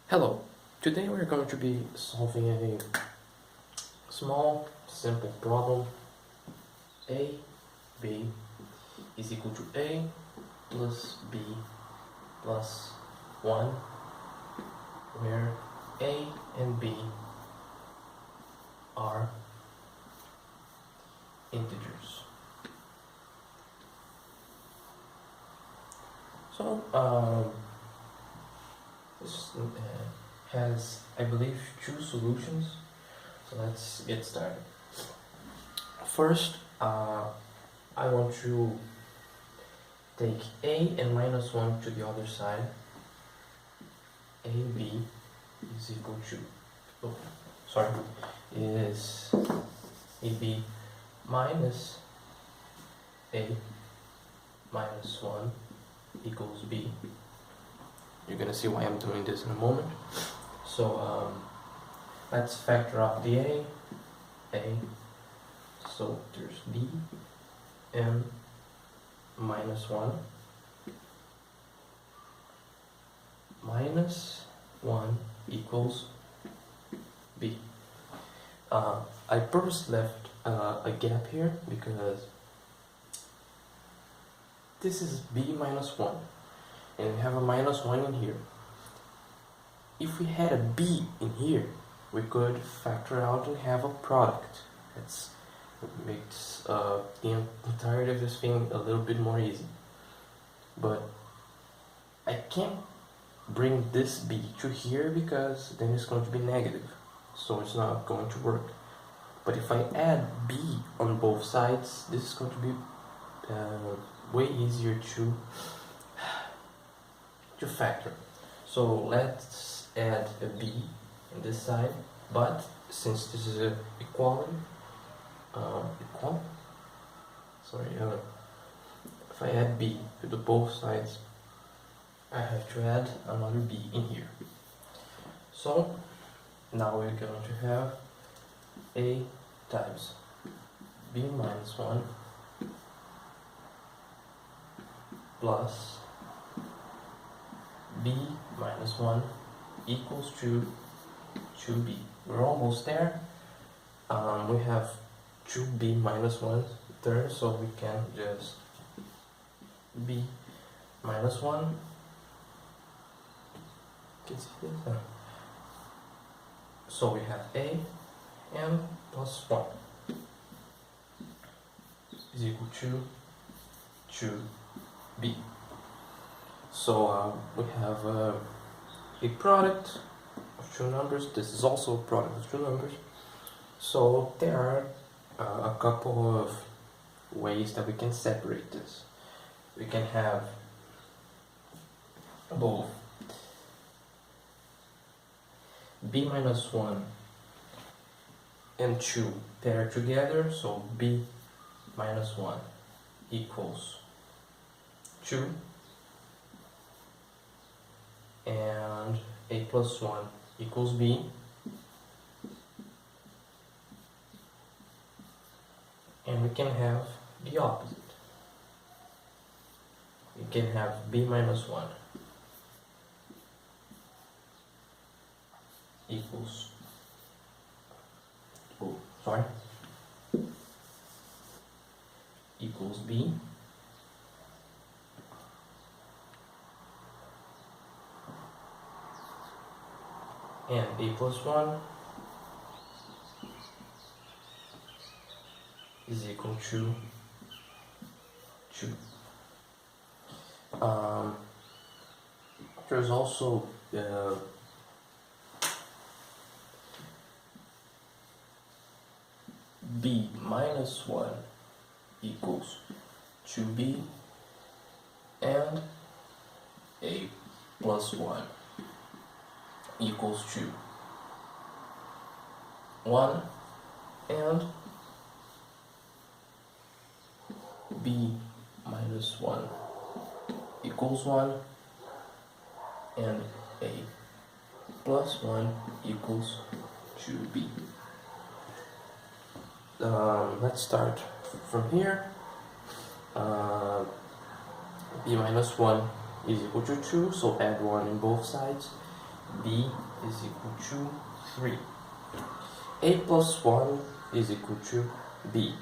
Hello, today we're going to be solving a small, simple problem. A, B is equal to A plus B plus 1, where A and B are integers. So, this has, I believe, two solutions. So let's get started. First, I want to take A and minus 1 to the other side. AB is equal to, is AB minus A minus 1 equals B. You're gonna see why I'm doing this in a moment. So let's factor out the A. So there's B and minus 1 minus 1 equals B. I purposely left a gap here because this is B minus 1 and we have a minus 1 in here. If we had a B in here, we could factor out and have a product. That makes the entirety of this thing a little bit more easy. But I can't bring this B to here because then it's going to be negative, so it's not going to work. But if I add B on both sides, this is going to be way easier to factor. So let's add a B on this side, but since this is a equality, if I add B to the both sides, I have to add another B in here. So now we're going to have A times B minus 1 plus B minus 1 equals to 2B. We're almost there. We have 2B minus 1 there, so we can just B minus 1. Can see this? So we have A and plus 1 is equal to 2B. So we have a product of two numbers. This is also a product of two numbers. So there are a couple of ways that we can separate this. We can have both B minus 1 and 2 pair together, so B minus 1 equals 2, and A plus 1 equals B, and we can have the opposite. We can have B minus 1 equals equals B, and A plus 1 is equal to 2. There's also B minus 1 equals 2B, and A plus 1 equals 2. 1 and B minus 1 equals 1, and A plus 1 equals 2B. Let's start from here. B minus 1 is equal to 2, so add 1 in both sides. b is equal to 3. A plus 1 is equal to b.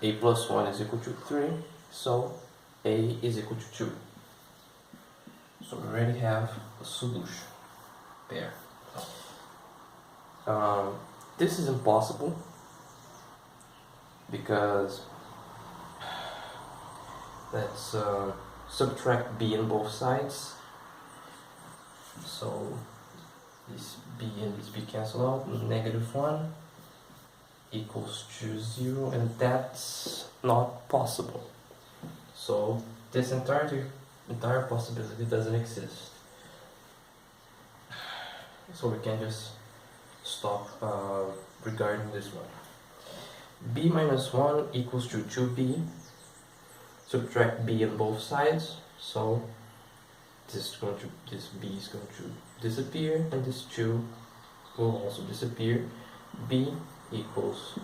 A plus 1 is equal to 3, so A is equal to 2. So we already have a solution there. This is impossible because let's subtract b on both sides. So this b and this b cancel out. -1 equals to 0, and that's not possible. So this entire possibility doesn't exist. So we can just stop regarding this one. B minus 1 equals to 2b. Subtract b on both sides. So this b is going to disappear, and this 2 will also disappear. B equals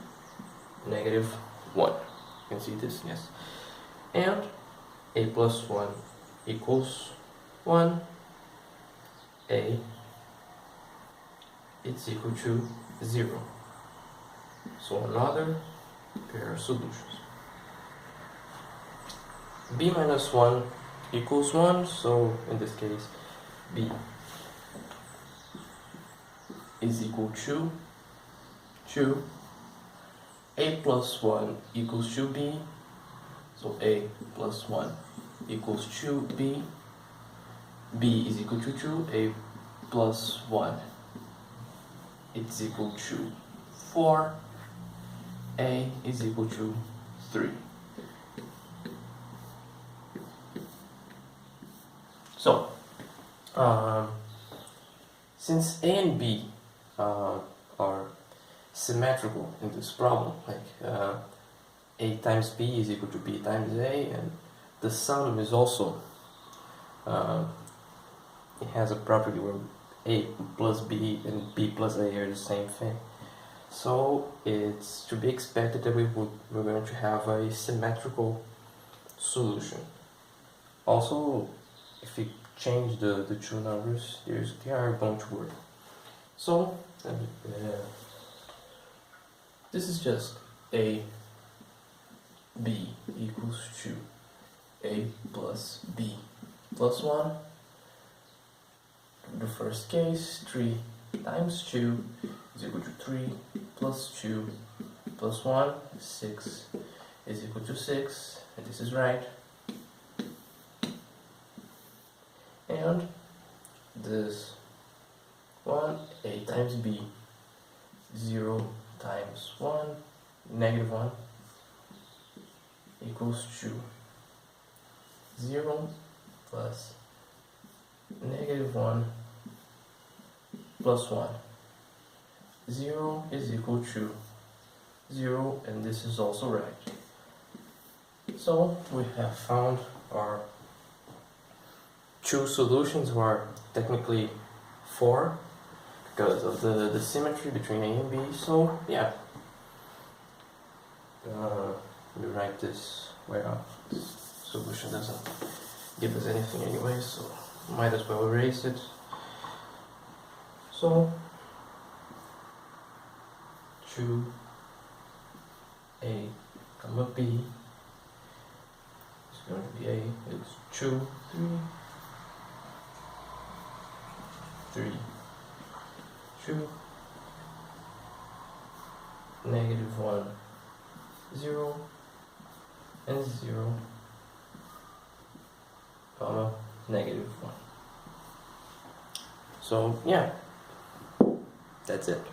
-1. You can see this, yes. And a plus 1 equals 1. A it's equal to 0. So another pair of solutions. B minus 1 equals 1, so in this case B is equal to 2. A plus 1 equals 2b, so A plus 1 equals 2b. B is equal to 2. A plus 1 it's equal to 4. A is equal to 3. So since A and B are symmetrical in this problem, like A times B is equal to B times A, and the sum is also it has a property where A plus B and B plus A are the same thing. So it's to be expected that we're going to have a symmetrical solution. Also, if we change the two numbers, they are going to work. So this is just A B equals 2. A plus B plus 1. The first case, 3 times 2 is equal to 3 plus 2 plus 1, 6 is equal to 6, and this is right. And this one, A times B, 0 times 1, -1, equals to 0 plus -1 plus 1. 0 is equal to 0, and this is also right. So we have found our two solutions, who are technically 4 because of the symmetry between A and B. So yeah, we write this way up. This solution doesn't give us anything anyway, so might as well erase it. So 2A comma B is going to be A. It's 2, 3, 2, -1, 0, and 0, comma, -1. So yeah, that's it.